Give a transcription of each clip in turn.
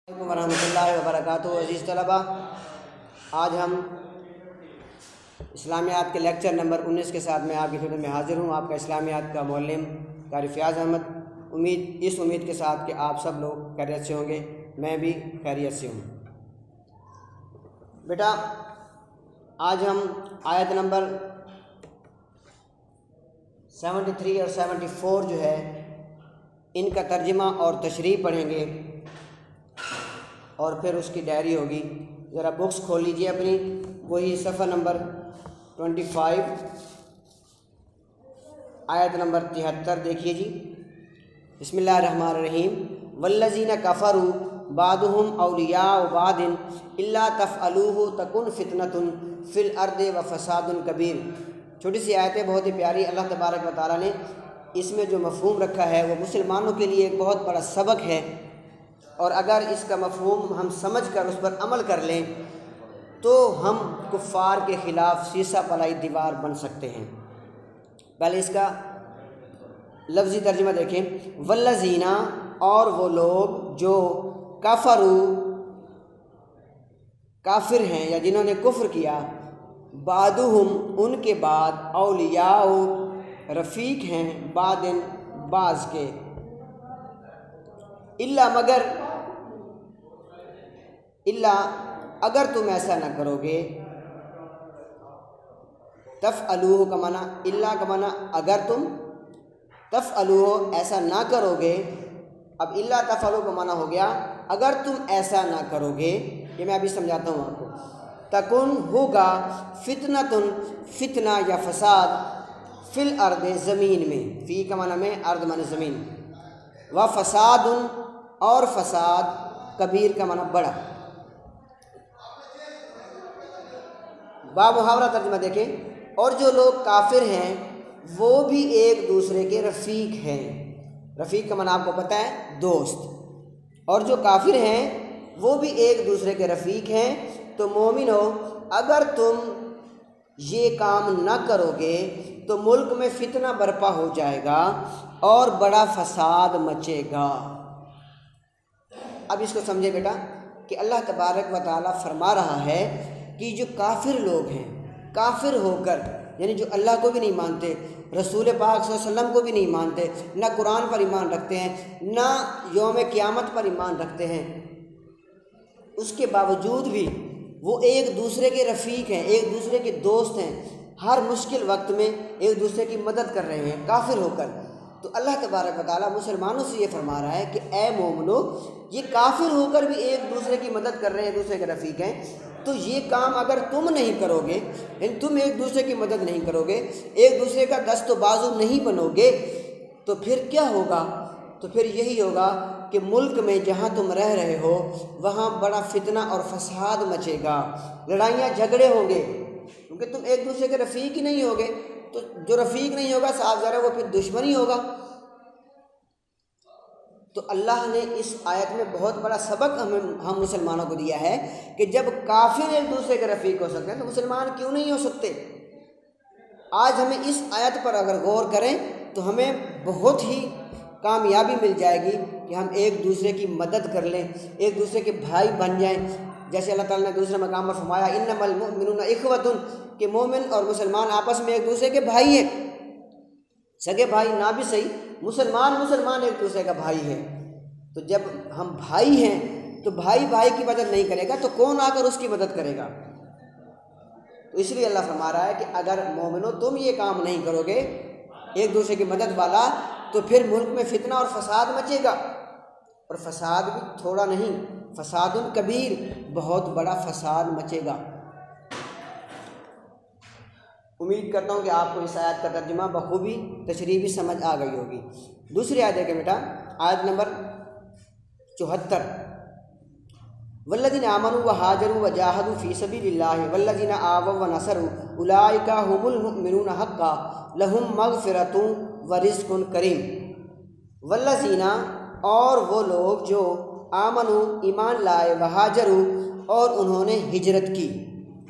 वरहमतुल्लाहि वबरकातुहू। अज़ीज़ तलबा, आज हम इस्लामियात के लेक्चर नंबर 19 के साथ मैं आपकी खिदमत में हाज़िर हूँ। आपका इस्लामियात का मौल्लिम कारी फ़याज़ अहमद। इस उम्मीद के साथ कि आप सब लोग खैरियत से होंगे, मैं भी खैरियत से हूँ। बेटा, आज हम आयत नंबर 73 और 74 जो है इनका तर्जुमा और तशरीह पढ़ेंगे और फिर उसकी डायरी होगी। ज़रा बुक्स खोल लीजिए अपनी, वही सफ़ा नंबर 25 आयत नंबर 73 देखिए जी। बिस्मिल्लाहिर्रहमानिर्रहीम। वल्लज़ीना कफ़रू बादुहुम औलियाउ बादिन इल्ला तफ़अलूहु तकुन फ़ितनतुन फ़िल अर्दि व फ़सादुन कबीर। छोटी सी आयत है, बहुत ही प्यारी। अल्लाह तबारक व तआला ने इसमें जो मफ़हूम रखा है वो मुसलमानों के लिए एक बहुत बड़ा सबक है, और अगर इसका मफ़हूम हम समझ कर उस पर अमल कर लें तो हम कुफ़ार के ख़िलाफ़ सीसा पलाई दीवार बन सकते हैं। पहले इसका लफ्ज़ी तर्जुमा देखें। वल्लज़ीना, और वो लोग जो कफ़रू काफिर हैं या जिन्होंने कुफ्र किया, बादुहुम उनके बाद, औलियाओ रफ़ीक हैं, बादिन बाज़ के, इल्ला मगर, इल्ला अगर तुम ऐसा न करोगे, तफ़अलूहु का माना, इल्ला का माना अगर तुम, तफ़अलूहु ऐसा ना करोगे। अब इल्ला तफ़अलू का माना हो गया अगर तुम ऐसा ना करोगे। ये मैं अभी समझाता हूँ आपको। तकुन होगा फितनतुन, फितना या फसाद, फिल अर्द ज़मीन में, फ़ी का माना में, अर्द माने ज़मीन, व फसादुन और फसाद, कबीर का माना बड़ा। बामुहावरा तर्जुमा देखें। और जो लोग काफिर हैं वो भी एक दूसरे के रफ़ीक हैं। रफ़ीक का माना आपको पता है, दोस्त। और जो काफिर हैं वो भी एक दूसरे के रफ़ीक हैं। तो मोमिनो, अगर तुम ये काम न करोगे तो मुल्क में फितना बर्पा हो जाएगा और बड़ा फसाद मचेगा। अब इसको समझे बेटा कि अल्लाह तबारक व तआला फरमा रहा है कि जो काफिर लोग हैं, काफिर होकर यानी जो अल्लाह को भी नहीं मानते, रसूल पाक सल्लल्लाहु अलैहि वसल्लम को भी नहीं मानते, ना कुरान पर ईमान रखते हैं, ना यौम क़यामत पर ईमान रखते हैं, उसके बावजूद भी वो एक दूसरे के रफ़ीक हैं, एक दूसरे के दोस्त हैं। हर मुश्किल वक्त में एक दूसरे की मदद कर रहे हैं काफिर होकर। तो अल्लाह तबारक व तआला मुसलमानों से ये फरमा रहा है कि ए मोमिनो, ये काफिर होकर भी एक दूसरे की मदद कर रहे हैं, एक दूसरे के रफ़ीक हैं। तो ये काम अगर तुम नहीं करोगे, यानी तुम एक दूसरे की मदद नहीं करोगे, एक दूसरे का दस्त बाजू नहीं बनोगे, तो फिर क्या होगा? तो फिर यही होगा कि मुल्क में जहाँ तुम रह रहे हो वहाँ बड़ा फितना और फसाद मचेगा, लड़ाइयाँ झगड़े होंगे, क्योंकि तुम एक दूसरे के रफ़ीक ही नहीं होगे। तो जो रफ़ीक नहीं होगा साफ ज़रा वो फिर दुश्मनी होगा। तो अल्लाह ने इस आयत में बहुत बड़ा सबक हम मुसलमानों को दिया है कि जब काफिर एक दूसरे के रफ़ीक हो सकते हैं तो मुसलमान क्यों नहीं हो सकते। आज हमें इस आयत पर अगर गौर करें तो हमें बहुत ही कामयाबी मिल जाएगी कि हम एक दूसरे की मदद कर लें, एक दूसरे के भाई बन जाएं। जैसे अल्लाह ताला ने दूसरे मकाम पर फरमाया, इन्नमल मुमिनूना इख्वतुन, कि मोमिन और मुसलमान आपस में एक दूसरे के भाई हैं। सगे भाई ना भी सही, मुसलमान एक दूसरे का भाई है। तो जब हम भाई हैं तो भाई भाई की मदद नहीं करेगा तो कौन आकर उसकी मदद करेगा? तो इसलिए अल्लाह फरमा रहा है कि अगर मोमिनो तुम ये काम नहीं करोगे एक दूसरे की मदद वाला, तो फिर मुल्क में फितना और फसाद मचेगा। और फसाद भी थोड़ा नहीं, फसादुन कबीर, बहुत बड़ा फसाद मचेगा। उम्मीद करता हूँ कि आपको इस आयत का तर्जुमा बखूबी तशरीह भी समझ आ गई होगी। दूसरी आयत देखें बेटा, आयत नंबर 74। वल्लज़ीना आमनू व हाजरू व जाहदू फ़ी सबीलिल्लाहि वल्लज़ीना आवव व नसरू उलाइका हुमुल मुमिनूना हक़्क़ा लहुम मग़फ़िरतुन व रिज़्क़ुन करीम। वल्लज़ीना, और वो लोग जो आमनू ईमान लाए, व हाजरू और उन्होंने हिजरत की,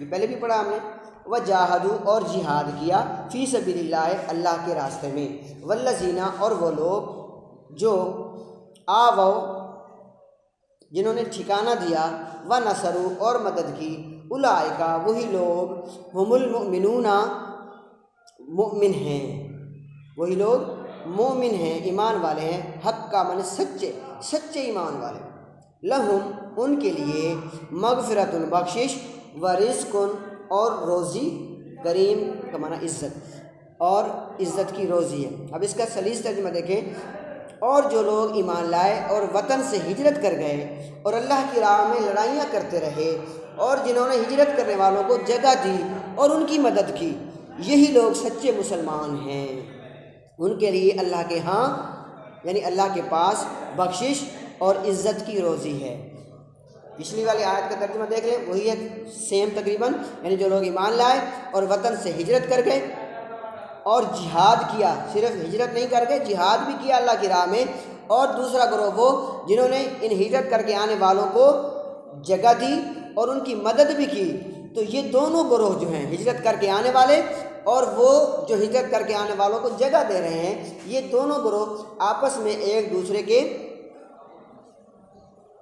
ये पहले भी पढ़ा हमने, व जाहदू और जिहाद किया, फ़ी सबीलिल्लाह अल्लाह के रास्ते में, वल्लज़ीना और वो लोग जो आवव جنہوں نے ٹھکانہ دیا، و نصروا اور مدد کی، اولئک وہی لوگ، ہم المؤمنون مومن ہیں، وہی لوگ مومن ہیں، ایمان والے ہیں، حقا من سچے ایمان والے، لہم ان کے لیے، مغفرت بخشش، و رزق اور روزی، کریم کا معنی عزت، اور عزت کی روزی ہے۔ اب اس کا سلیس ترجمہ دیکھیں، اور جو لوگ ایمان لائے اور وطن سے ہجرت کر گئے اور اللہ کی راہ میں لڑائیاں کرتے رہے، اور جنہوں نے ہجرت کرنے والوں کو جگہ دی اور ان کی مدد کی، یہی لوگ سچے مسلمان ہیں، ان کے لیے اللہ کے ہاں یعنی اللہ کے پاس بخشش اور عزت کی روزی ہے۔ پچھلی والی آیت کا ترجمہ دیکھ لیں، وہی ہے سیم تقریباً، یعنی جو لوگ ایمان لائے اور وطن سے ہجرت کر گئے اور جہاد کیا، صرف ہجرت نہیں کر گئے، جہاد بھی کیا اللہ کی راہ میں، اور دوسرا گروہ وہ جنہوں نے ان ہجرت کر کے آنے والوں کو جگہ دی اور ان کی مدد بھی کی۔ تو یہ دونوں گروہ جو ہیں، ہجرت کر کے آنے والے اور وہ جو ہجرت کر کے آنے والوں کو جگہ دے رہے ہیں، یہ دونوں گروہ آپس میں ایک دوسرے کے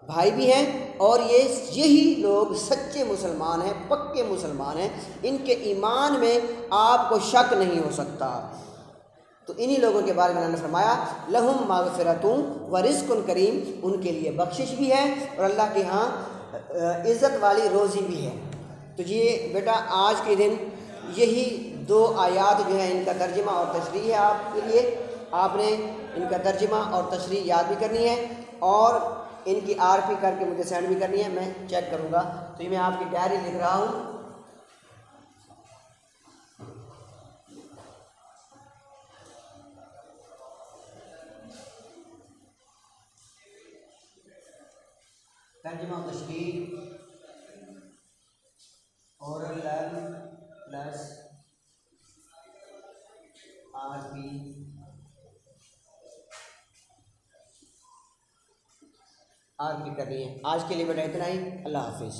بھائی بھی ہیں، اور یہی لوگ سچے مسلمان ہیں، پکے مسلمان ہیں، ان کے ایمان میں آپ کو شک نہیں ہو سکتا۔ تو انہی لوگوں کے بارے میں اللہ نے فرمایا، لہم مغفرۃ و رزق کریم، ان کے لیے بخشش بھی ہے اور اللہ کے ہاں عزت والی روزی بھی ہے۔ تو یہ بیٹا آج کے دن یہی 2 آیات جو ہیں، ان کا ترجمہ اور تشریح ہے آپ کے لیے، آپ نے ان کا ترجمہ اور تشریح یاد بھی کرنی ہے اور ان کی آر پی کر کے مجھے سینڈ بھی کرنی ہے، میں چیک کروں گا۔ تو یہ میں آپ کی ڈائری لکھ رہا ہوں، ترجمہ تشریح oral learn plus R P, کرنی ہے۔ آج کے لیے بیٹا اتنا ہی، اللہ حافظ۔